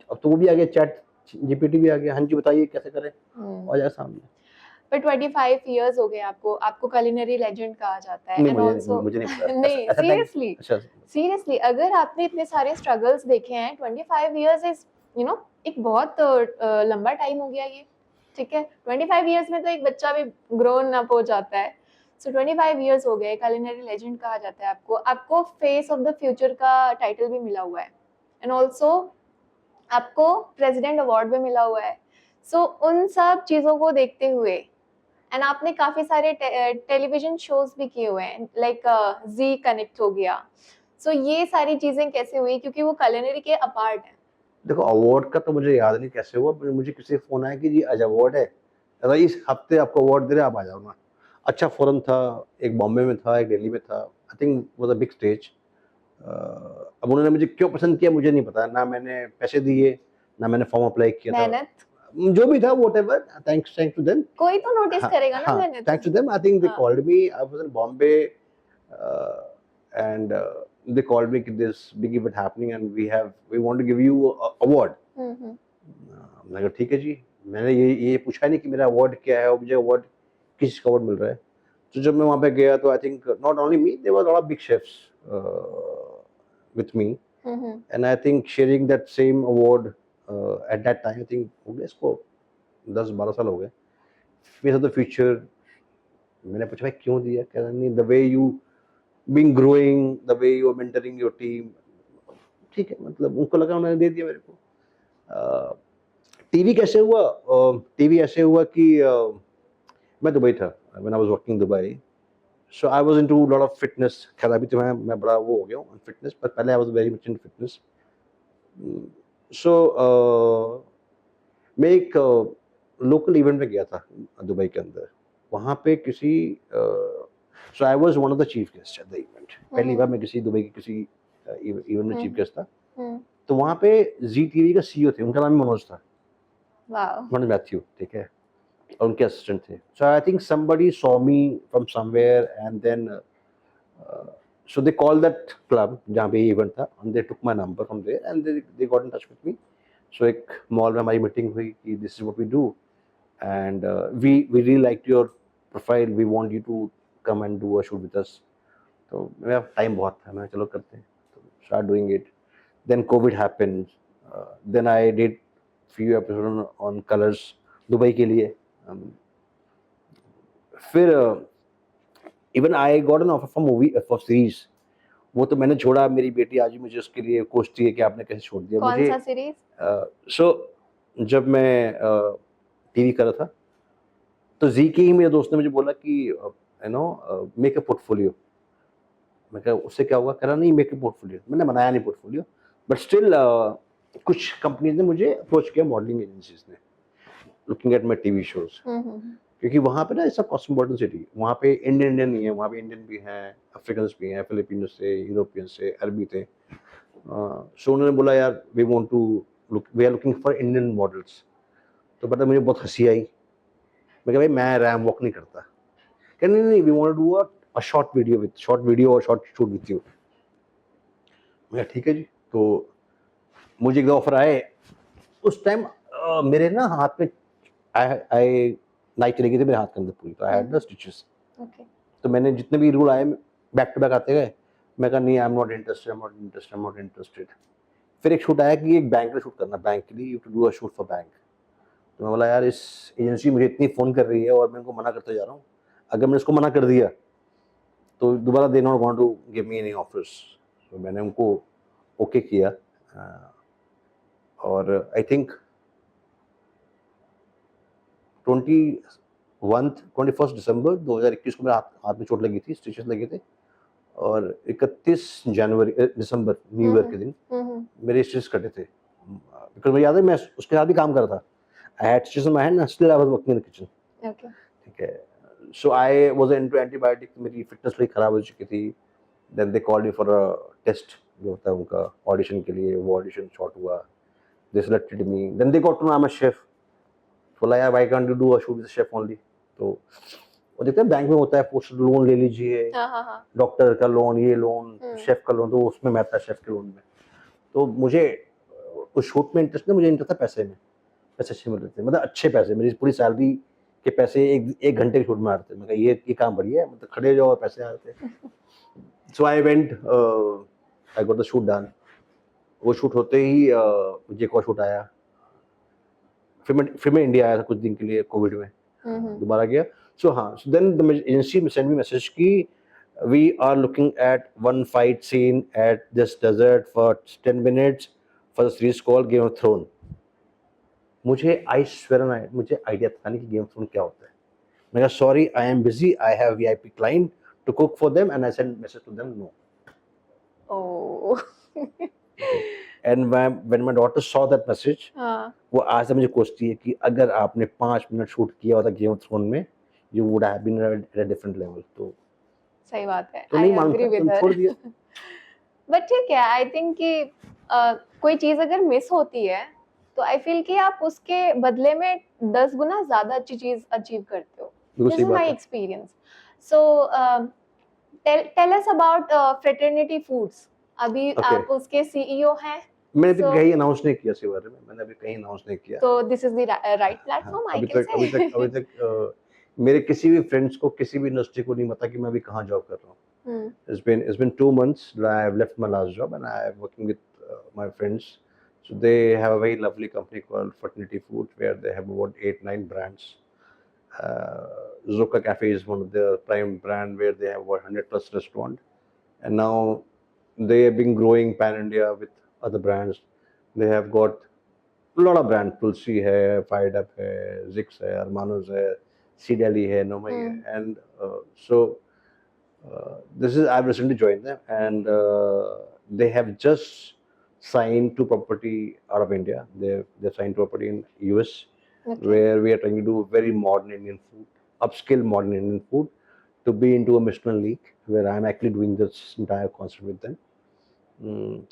अब तो वो भी आ गया, चैट जीपीटी भी आ गया, हाँ जी बताइए कैसे करें, आ जाएगा सामने। पर 25 इयर्स हो गए आपको, आपको culinary legend कहा जाता है। नहीं, एंड आल्सो मुझे नहीं पता नहीं, ऐसा सीरियसली अच्छा सीरियसली अगर आपने इतने सारे स्ट्रगल्स देखे हैं, 25 इयर्स इज एक बहुत लंबा टाइम हो गया ये, ठीक है। 25 इयर्स में तो एक बच्चा भी ग्रोन अप हो जाता है। सो 25 इयर्स हो गए, culinary legend कहा जाता है आपको। आपको फेस ऑफ द फ्यूचर का टाइटल भी मिला हुआ है, एंड ऑल्सो आपको प्रेसिडेंट अवार्ड भी मिला हुआ है। सो उन सब चीजों को देखते हुए, एंड आपने काफी सारे टेलीविजन शोज भी किए हुए हैं, लाइक जी कनेक्ट हो गया। सो ये सारी चीजें कैसे हुई, क्योंकि वो culinary के अपार्ट है। देखो अवार्ड का तो मुझे याद नहीं कैसे हुआ, मुझे किसी का फोन आया कि जी आज अवार्ड है, अगर इस हफ्ते आपको अवार्ड दे रहे हैं, आप आ जाओ ना। अच्छा फोरम था, एक बॉम्बे में था, एक दिल्ली में था, I think was a big stage. अब उन्होंने मुझे क्यों पसंद किया मुझे नहीं पता, ना मैंने पैसे दिए, ना मैंने फॉर्म अप्लाई किया था, मेहनत जो भी था व्हाटएवर, थैंक्स टू देम। कोई तो नोटिस हाँ, करेगा ना हाँ, मेहनत। Thanks to them, I think they हाँ। Called me, I was in Bombay, and they called me कि this big event happening and we want to give you a award। मैंने कहा ठीक है जी, मैंने ये पूछा नहीं कि मेरा अवार्ड क्या है और मुझे अवार्ड किस अवार्ड मिल रहा है। तो जब मैं वहाँ पे गया तो I think not only me, there were lot of big chefs with me, and I think sharing that same award at that time, I think हो गया इसको 10-12 साल हो गए। फेस ऑफ द फ्यूचर, मैंने पूछा भाई क्यों दिया, कह रहा नहीं, the way you being growing, the way you are mentoring your team, ठीक है, मतलब उनको लगा उन्होंने दे दिया मेरे को। टीवी कैसे हुआ, टीवी ऐसे हुआ कि मैं दुबई था when I was working Dubai, so I was into lot of fitness. खैर अभी तो मैं बड़ा वो हो गया हूँ फिटनेस, पर पहले I was very much into fitness. So मैं एक लोकल इवेंट में गया था दुबई के अंदर, वहाँ पे किसी so I was one of the chief guest at the event. पहली बार मैं किसी दुबई के किसी इवेंट में चीफ गेस्ट था। तो वहाँ पे जी टीवी का सीईओ थे, उनका नाम मनोज था, मनोज मैथ्यू, ठीक है, और उनके असिस्टेंट थे। So I think somebody saw me from somewhere and then so they call that club जहाँ पे इवेंट था, and they took my number from there and they got in touch with me. So एक mall में हमारी meeting हुई कि this is what we do and we really like your profile, we want you to come and do a shoot with us. तो मेरा time बहुत था, मैं चलो करते हैं, तो start doing it. Then COVID happened. Then I did few episodes on Colors Dubai के लिए। फिर even I got an offer for movie for series, वो तो मैंने छोड़ा। मेरी बेटी आज भी मुझे उसके लिए कोसती है कि आपने कैसे छोड़ दिया कौन मुझे। सा सीरीज? सो जब मैं टीवी कर रहा था तो जी के ही मेरे दोस्त ने मुझे बोला कि you know make a portfolio. मैं कहा उससे क्या होगा, कह रहा नहीं मेक अ पोर्टफोलियो। मैंने बनाया नहीं पोर्टफोलियो, बट स्टिल कुछ कंपनीज ने मुझे अप्रोच किया, मॉडलिंग एजेंसीज ने, looking at my TV shows, क्योंकि वहाँ पे ना इट्स अ कॉस्मोपॉलिटन सिटी, वहाँ पे इंडियन नहीं है, वहाँ पे इंडियन भी हैं, अफ्रीकन भी हैं, फिलिपिनो से, यूरोपियन से, अरबी थे। सो उन्होंने बोला यार we want to look, we are looking for Indian models. तो पता मुझे बहुत हंसी आई। मैं कहा भाई मैं रैम वॉक नहीं करता। कह नहीं we want to do a short video और शॉर्ट शूट विथ यू। मैं ठीक है जी। तो मुझे एक ऑफर आए उस टाइम, मेरे ना हाथ में आई नाइट चली गई थी मेरे हाथ के अंदर पूरी, तो आई हैड द स्टिचेस। तो मैंने जितने भी रूल आए बैक टू बैक आते गए, मैं कहा नहीं आई एम नॉट इंटरेस्टेड। फिर एक शूट आया कि एक बैंक का शूट करना, बैंक के लिए you to do a shoot for bank. तो मैं बोला यार इस एजेंसी मुझे इतनी फ़ोन कर रही है और मैं इनको मना करते जा रहा हूँ, अगर मैंने इसको मना कर दिया तो दोबारा they not want to give me any offers. तो मैंने उनको ओके किया और आई थिंक 21 दिसंबर 2021 को मेरे हाथ में चोट लगी थी, स्टिचेस लगे थे और 31 जनवरी दिसंबर न्यू ईयर के दिन मेरे स्टिचेस कटे थे। बिकॉज मुझे याद है मैं उसके साथ भी काम कर रहा था। I had stitches in my hand, still I was working in the kitchen. Okay. ठीक है, so I was into antibiotic, मेरी फिटनेस थोड़ी खराब हो चुकी थी। Then they called me for a test जो होता है उनका ऑडिशन के लिए, वो ऑडिशन शॉर्ट हुआ, they selected me, then they got to know I am a chef. बोला यार why can't you do a shoot with chef only. तो वो देखते हैं बैंक में होता है पोस्ट लोन ले लीजिए, हाँ। डॉक्टर का लोन, ये लोन, शेफ का लोन, तो उसमें मैं था शेफ के लोन में। तो मुझे उस शूट में इंटरेस्ट नहीं, मुझे इंटरेस्ट था पैसे में, पैसे अच्छे मिल रहे थे, मतलब अच्छे पैसे, मेरी पूरी सैलरी के पैसे एक घंटे के शूट में आ रहे थे। मैं कहा ये काम बढ़िया है, मतलब खड़े जाओ और पैसे आ रहे थे। So I went, I got the shoot done. वो शूट होते ही मुझे एक और शूट आया, फिर मैं इंडिया आया था कुछ दिन के लिए कोविड में, दोबारा गया। सो हाँ, so then the agency send me message की we are looking at one fight scene at this desert for 10 minutes for the series called Game of Throne. मुझे आई स्वेयर मुझे आइडिया था नहीं कि गेम ऑफ थ्रोन क्या होता है। मैं कहा sorry I am busy, I have VIP client to cook for them and I send message to them no. Oh. And when my daughter saw that message, हाँ। वो आज से मुझे कोसती है कि अगर आपने 5 मिनट शूट किया होता गेम ऑफ थ्रोन में, you would have been at a different level. तो सही बात है, तो आई नहीं एग्री मानता, विद तो हर। छोड़ दिया। बट ठीक है, आई थिंक कि कोई चीज अगर मिस होती है तो आई फील कि आप उसके बदले में 10 गुना ज्यादा अच्छी चीज अचीव करते हो। बिल्कुल दिस सही इज बात माय है। Experience. So tell us about Fraternity Foods. अभी ओके, आप उसके सीईओ हैं, मैंने अभी सो कहीं अनाउंस नहीं किया इसके बारे में, मैंने अभी कहीं अनाउंस नहीं किया। तो दिस इज द राइट हाँ, प्लेटफॉर्म आई अभी कैन तक अभी से। तक अभी तक मेरे किसी भी फ्रेंड्स को, किसी भी इंडस्ट्री को नहीं पता कि मैं अभी कहाँ जॉब कर रहा हूँ। It's been 2 months that I have left my last job and I am working with my friends. So they have a very lovely company called Fraternity Food where they have about 8-9 brands. Zuka Cafe is one of their prime brand where they have about 100 plus restaurant, and now they have been growing pan India with other brands. They have got a lot of brands. Tulsi hai, Fired Up hai, Zix hai, Armanos hai, C Deli hai, Nomai hai, and so this is I've recently joined them, and they have just signed to property out of India. They've signed to property in US, where we are trying to do very modern Indian food, upscale modern Indian food, to be into a Michelin league, where I'm actually doing this entire concept with them.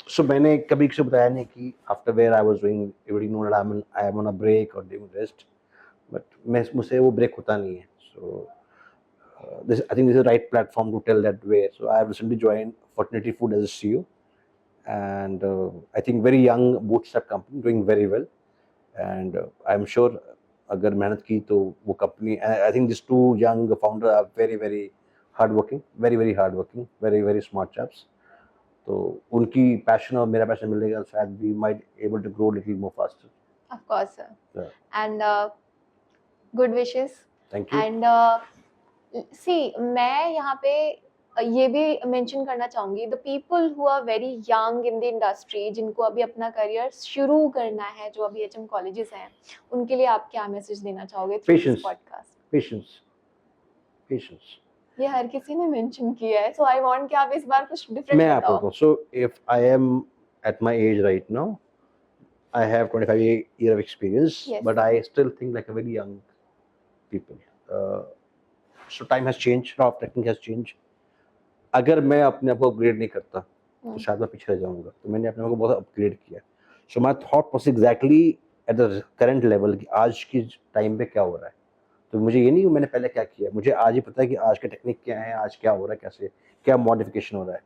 So मैंने कभी किसी को बताया नहीं कि after where I was doing, everybody know that I am on a break or doing rest, but मुझसे वो break होता नहीं है. So I think this is the right platform to tell that way. So I have recently joined Fortnity Food as a CEO, and I think very young bootstrap company doing very well. And I'm sure अगर मेहनत की तो वो company, I think these two young founders are very hardworking, very hardworking, very smart chaps. तो उनकी passion और मेरा passion मिलेगा, शायद we might able to grow little more faster. Of course, sir. Yeah. And good wishes. Thank you. And सी मैं यहाँ पे ये भी मेंशन करना चाहूंगी, the people who are very young in the industry, जिनको अभी अपना करियर शुरू करना है, जो अभी एचएम कॉलेजेस हैं, उनके लिए आप क्या मैसेज देना चाहोगे थ्रू दिस पॉडकास्ट? पेशेंस ये हर किसी ने मेंशन किया है, सो आई वांट कि आप इस बार कुछ डिफरेंट मैं बताओ। आपको, so if I am at my age right now, I have 25 year of experience, Yes. but I still think like a very young people. So time has changed, now technique has changed. अगर मैं अपने आप को upgrade नहीं करता तो शायद मैं पीछे रह जाऊंगा, तो मैंने अपने आप को बहुत अपग्रेड किया. So my thought process exactly at the current level कि आज की टाइम पे क्या हो रहा है. तो मुझे ये नहीं कि मैंने पहले क्या किया, मुझे आज ही पता है कि आज का टेक्निक क्या है, आज क्या हो रहा है, कैसे क्या मॉडिफिकेशन हो रहा है.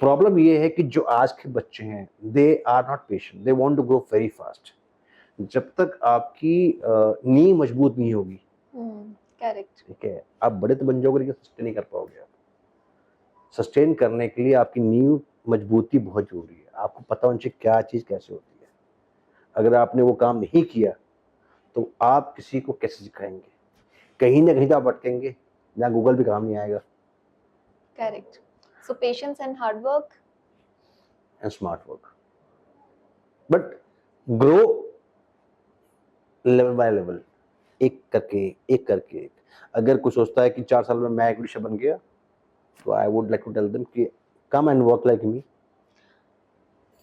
प्रॉब्लम ये है कि जो आज के बच्चे हैं, they are not patient, they want to grow very fast. जब तक आपकी नींव मजबूत नहीं होगी, करेक्ट, ठीक है, आप बड़े तो बन जाओगे लेकिन सस्टेन नहीं कर पाओगे. आप सस्टेन करने के लिए आपकी नींव मजबूती बहुत ज़रूरी है। आपको पता होना चाहिए क्या चीज़ कैसे होती है। अगर आपने वो काम नहीं किया, तो आप किसी को कैसे सिखाएँगे? कहीं न कहीं तो आप अटकेंगे, जहाँ गूगल भी काम नहीं आएगा। Correct. So patience and hard work. And smart work. But grow level by level, एक करके, एक करके एक। अगर कोई सोचता है कि 4 साल में मैं एक ऋषभ बन गया, तो I would like to tell them कि come and work like me.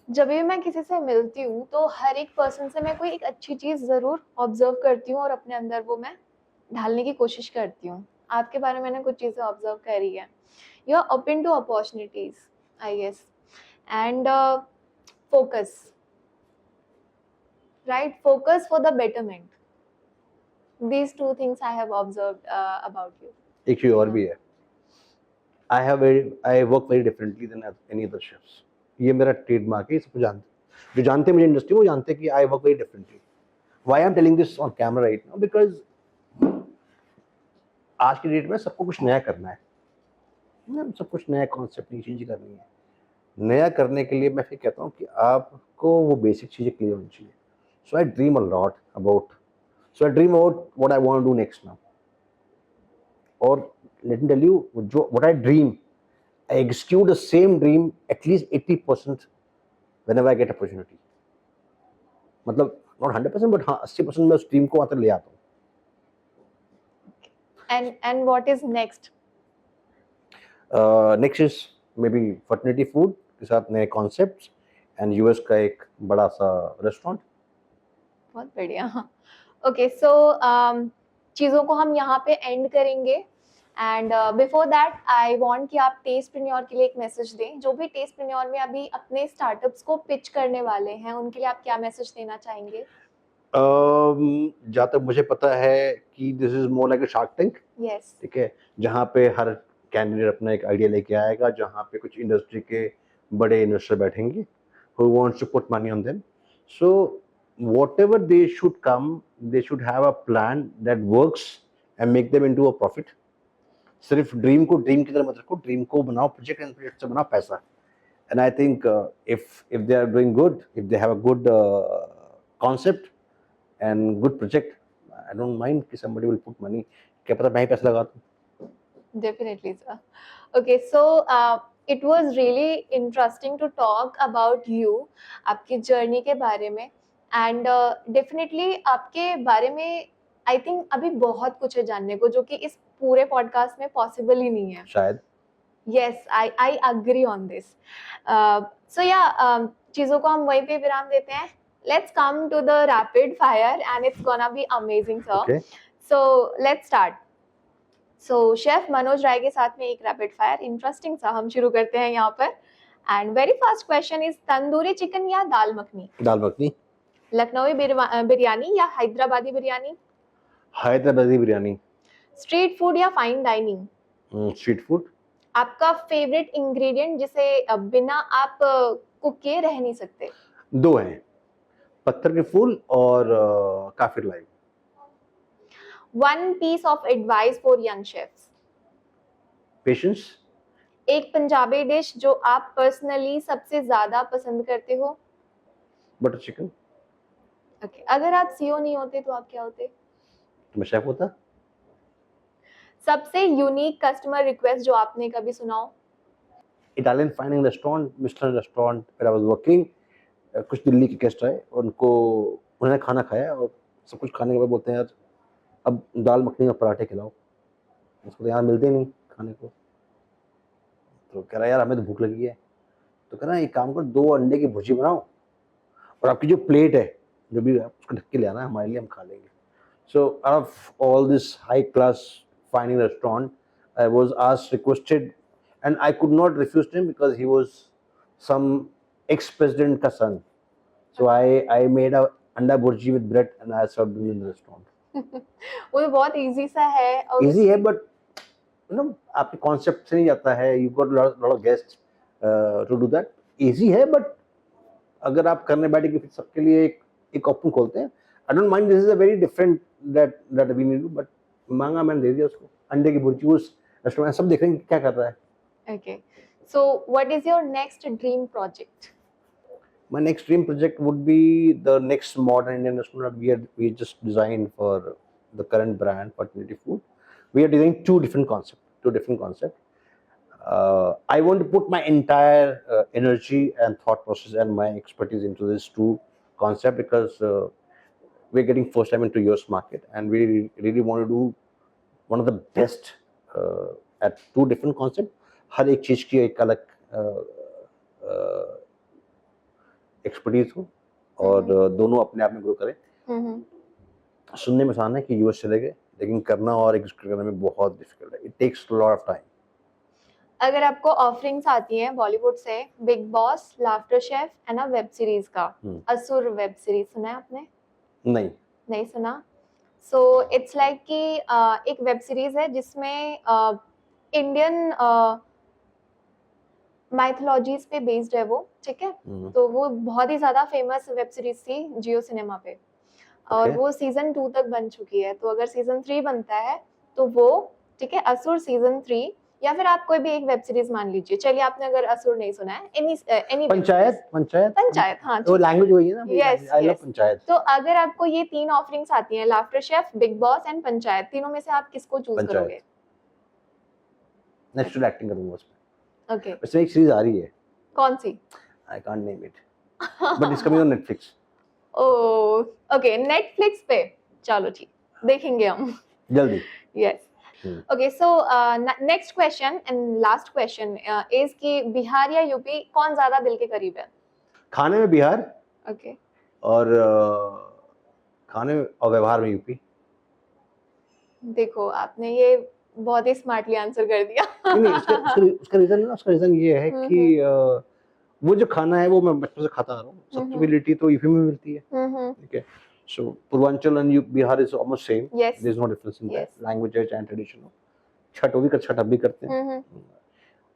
जब भी मैं किसी से मिलती हूँ तो हर एक पर्सन से मैं कोई एक अच्छी चीज जरूर ऑब्जर्व करती हूँ और अपने अंदर वो मैं ढालने की कोशिश करती हूँ। आपके बारे में मैंने कुछ चीजें ऑब्जर्व करी है। You are open to opportunities, I guess, and focus, right? Focus for the betterment. These two things I have observed about you. एक चीज़ और भी है, I work very differently than any other chefs. ये मेरा trademark है, सबको जानते हैं। जो जानते हैं मुझे इंडस्ट्री, वो जानते हैं कि आई work very differently. Why I am telling this on camera right now? Because आज की डेट में सबको कुछ नया करना है ना, सब कुछ नया कॉन्सेप्ट, नई चीज़ें करनी है। नया करने के लिए मैं फिर कहता हूँ कि आपको वो बेसिक चीज़ें क्लियर होनी चाहिए। So I dream a lot about what I want to do next now. और लेट मी टेल यू, जो what I dream, I execute the same dream at least 80% whenever I get opportunity. मतलब not 100% but हाँ 80% मैं उस team को वहाँ तक ले आता हूँ। And what is next? Next is maybe fertility food के साथ नए concepts and US का एक बड़ा सा रेस्टोरेंट। बहुत बढ़िया। ओके, सो चीज़ों को हम यहाँ पे एंड करेंगे and before that I want कि आप टेस्टप्रेन्योर के लिए एक मैसेज दें। जो भी टेस्टप्रेन्योर में अभी अपने स्टार्टअप्स को पिच करने वाले हैं, उनके लिए आप क्या मैसेज देना चाहेंगे? जहाँ तक मुझे पता है कि this is more like a shark tank. Yes. ठीक है, जहाँ पे हर कैंडिडेट अपना एक आइडिया लेके आएगा, जहाँ पे कुछ इंडस्ट्री के बड़े इन्वेस्टर बैठेंगे who wants to put money on them. So whatever they should come, they should have a plan that works and make them into a profit. सिर्फ ड्रीम को ड्रीम की तरह मत रखो, ड्रीम को बनाओ प्रोजेक्ट, एंड प्रोजेक्ट से बनाओ पैसा। And I think if they are doing good, if they have a good concept and good project, I don't mind कि somebody will put money, क्या पता मैं ही पैसा लगा दूँ। Definitely, sir. Okay, so it was really interesting to talk about you, आपकी journey के बारे में, एंड डेफिनेटली आपके बारे में आई थिंक अभी बहुत कुछ है जानने को, जो कि इस पूरे पॉडकास्ट में पॉसिबल ही नहीं है। शायद। Yes, I agree on this. So yeah, चीजों को हम वहीं पे विराम देते हैं. Let's come to the rapid fire and it's gonna be amazing, sir. Okay. So let's start. So chef Manoj Rai के साथ में एक रैपिड फायर इंटरेस्टिंग सा हम शुरू करते हैं यहाँ पर. And very first question is tandoori chicken या दाल मखनी? दाल मखनी। लखनवी बिरयानी या हैदराबादी बिरयानी? हैदराबादी बिरयानी। स्ट्रीट फूड या फाइन डाइनिंग? Street food. आपका फेवरेट इंग्रेडिएंट जिसे बिना आप कुक किए रह नहीं सकते? दो हैं, पत्थर के फूल और काफिर लाइव। One piece of advice for young chefs? Patience. एक पंजाबी डिश जो आप पर्सनली सबसे ज्यादा पसंद करते हो? Butter chicken. ओके, अगर आप सीईओ नहीं होते तो आप क्या होते? मैं शेफ होता। सबसे यूनिक कस्टमर रिक्वेस्ट जो आपने कभी सुना हो? Italian fining restaurant, Michelin restaurant पर आई वाज वर्किंग, कुछ दिल्ली के गेस्ट आए और उन्होंने खाना खाया और सब कुछ खाने के बाद बोलते हैं यार अब दाल मखनी और पराठे खिलाओ। उसको तो यहाँ मिलते नहीं खाने को। तो कह रहा है यार हमें तो भूख लगी है। तो कह रहा है एक काम करो, 2 अंडे की भुर्जी बनाओ और आपकी जो प्लेट है जो भी है उसको ढक के ले आना, हमारे लिए हम खा लेंगे। So out of all this high class fining restaurant, I was asked, requested, and I could not refuse him because he was some ex-president का son. So I made a अंडा bhurji with bread and I served him in the restaurant. वो तो बहुत easy सा है। Easy है but you know आपके concept से नहीं जाता है। You got lot of guests to do that. Easy है but अगर आप करने बैठे फिर सबके लिए एक ऑप्शन खोलते हैं। I don't mind, this is a very different that we need to, but मांगा मैंने दे दिया उसको अंडे की भुर्जी। उस रेस्टोरेंट सब देख रहे हैं क्या कर रहा है। Okay, So what is your next dream project? My next dream project would be the next modern Indian restaurant we just designed for the current brand for Trinity Food. We are designing two different concepts. I want to put my entire energy and thought process and my expertise into these two concepts because we're getting first time into US market and we really want to do one of the best at two different concepts. हर एक चीज की एक अलग expertise हो और दोनों अपने आप में ग्रो करें. सुनने में आसान है कि यूएस चले गए, लेकिन करना और एग्जीक्यूट करने में बहुत डिफिकल्ट है. It takes lot of time. अगर आपको ऑफरिंग्स आती हैं बॉलीवुड से, Bigg Boss, Laughter Chef and a web series का, असुर वेब सीरीज सुना है आपने? नहीं सुना. सो इट्स लाइक कि एक वेब सीरीज है जिसमें इंडियन माइथोलॉजीज पे बेस्ड है वो, ठीक है. तो वो बहुत ही ज्यादा फेमस वेब सीरीज थी जियो सिनेमा पे और वो सीजन 2 तक बन चुकी है. तो अगर सीजन 3 बनता है तो वो, ठीक है, असुर सीजन 3 या फिर आप कोई भी एक वेब सीरीज मान लीजिए. चलिए आपने अगर असुर नहीं सुना है, एनी पंचायत, हाँ, वो लैंग्वेज वही है ना. Yes, I love panchayat. तो अगर आपको ये 3 ऑफरिंग्स आती हैं, laughter chef, big boss and panchayat, तीनों में से आप किसको चूज करोगे? नेचुरल एक्टिंग करूंगा उसमें. ओके. वैसे एक सीरीज आ रही है. कौन सी? I can't name it but it's coming on Netflix. Oh, okay, Netflix पे. चलो ठीक, देखेंगे हम जल्दी. Yes. Okay, so next question and last question is कि बिहार या यूपी कौन ज्यादा दिल के करीब है? खाने में बिहार. Okay. और खाने और व्यवहार में यूपी. देखो आपने ये बहुत ही स्मार्टली आंसर कर दिया. नहीं, उसका रीजन है ना, उसका रीजन ये है कि वो जो खाना है वो मैं बचपन से खाता आ रहा हूँ. सब्सिबिलिटी तो यूपी में मिलती है. ठीक है. So Purvanchal and Bihar is almost same. Yes. There is no difference in that. Languages and tradition. Chhath भी छठ अब भी करते हैं.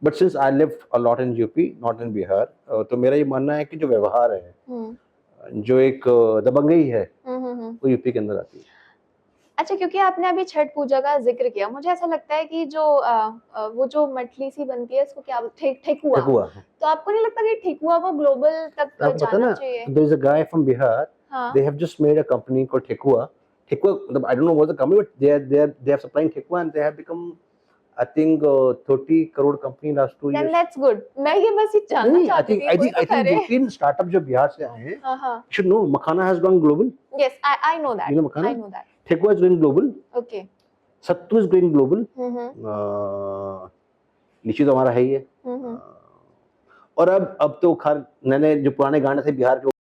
But since I live a lot in UP, not in Bihar, तो मेरा ये मानना है कि जो व्यवहार है, जो एक दबंगई है, वो यूपी के अंदर आती है. अच्छा, क्योंकि आपने अभी छठ पूजा का जिक्र किया, मुझे ऐसा लगता है कि जो वो जो मटली सी बनती है, इसको क्या ठेकुआ. तो आपको नहीं लगता कि ठेकुआ को ग्लोबल तक जाना चाहिए? There is a guy from Bihar. They have just made a company called Thekua. I don't know what the company, but they are supplying Thekua and they have become, I think, 30 crore company last 2 years. Then that's good. मैं ये बस ये जानना चाहती थी. I think 2-3 startup जो बिहार से आए हैं, you should know Makhana has gone global. Yes, I know that. You know Makhana? I know that. Thekua is going global. Okay. Sattu is going global. लीची तो हमारा है ही है. और अब तो खैर नए जो पुराने गाने थे बिहार के